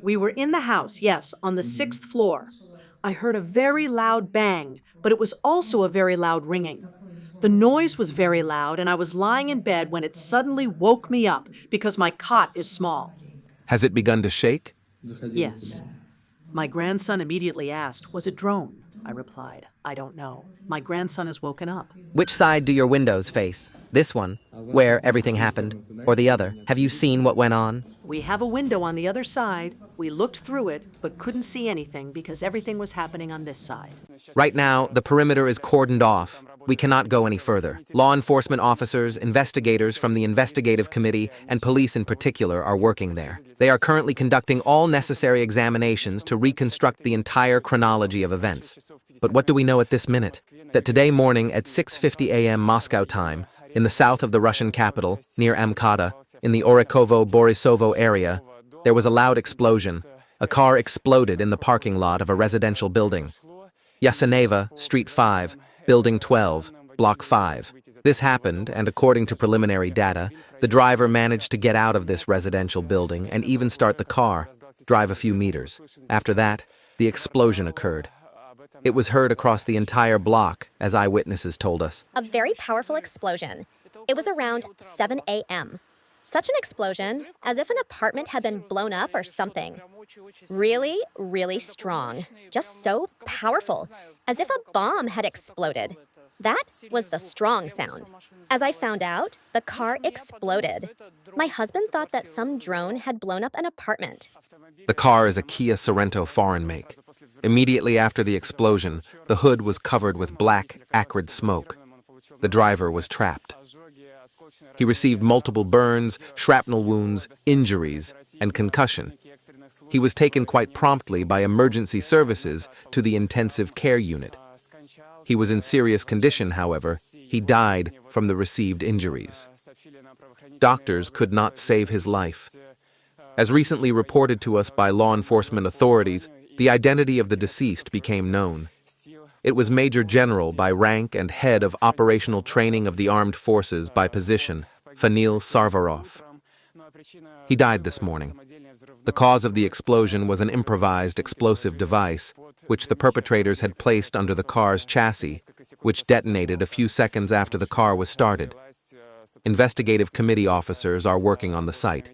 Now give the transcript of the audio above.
We were in the house, yes, on the sixth floor. I heard a very loud bang, but it was also a very loud ringing. The noise was very loud, and I was lying in bed when it suddenly woke me up because my cot is small. Has it begun to shake? Yes. My grandson immediately asked, "Was it drone?" I replied, "I don't know. My grandson has woken up." Which side do your windows face? This one, where everything happened, or the other? Have you seen what went on? We have a window on the other side. We looked through it, but couldn't see anything because everything was happening on this side. Right now, the perimeter is cordoned off. We cannot go any further. Law enforcement officers, investigators from the investigative committee, and police in particular are working there. They are currently conducting all necessary examinations to reconstruct the entire chronology of events. But what do we know at this minute? That today morning at 6:50 a.m. Moscow time, in the south of the Russian capital, near Amkata, in the Orikovo-Borisovo area, there was a loud explosion. A car exploded in the parking lot of a residential building. Yaseneva, Street 5, Building 12, Block 5. This happened, and according to preliminary data, the driver managed to get out of this residential building and even start the car, drive a few meters. After that, the explosion occurred. It was heard across the entire block, as eyewitnesses told us. A very powerful explosion. It was around 7 a.m. Such an explosion, as if an apartment had been blown up or something. Really, really strong. Just so powerful, as if a bomb had exploded. That was the strong sound. As I found out, the car exploded. My husband thought that some drone had blown up an apartment. The car is a Kia Sorento foreign make. Immediately after the explosion, the hood was covered with black, acrid smoke. The driver was trapped. He received multiple burns, shrapnel wounds, injuries, and concussion. He was taken quite promptly by emergency services to the intensive care unit. He was in serious condition, however. He died from the received injuries. Doctors could not save his life. As recently reported to us by law enforcement authorities, the identity of the deceased became known. It was Major General by rank and head of operational training of the armed forces by position, Fanil Sarvarov. He died this morning. The cause of the explosion was an improvised explosive device, which the perpetrators had placed under the car's chassis, which detonated a few seconds after the car was started. Investigative committee officers are working on the site.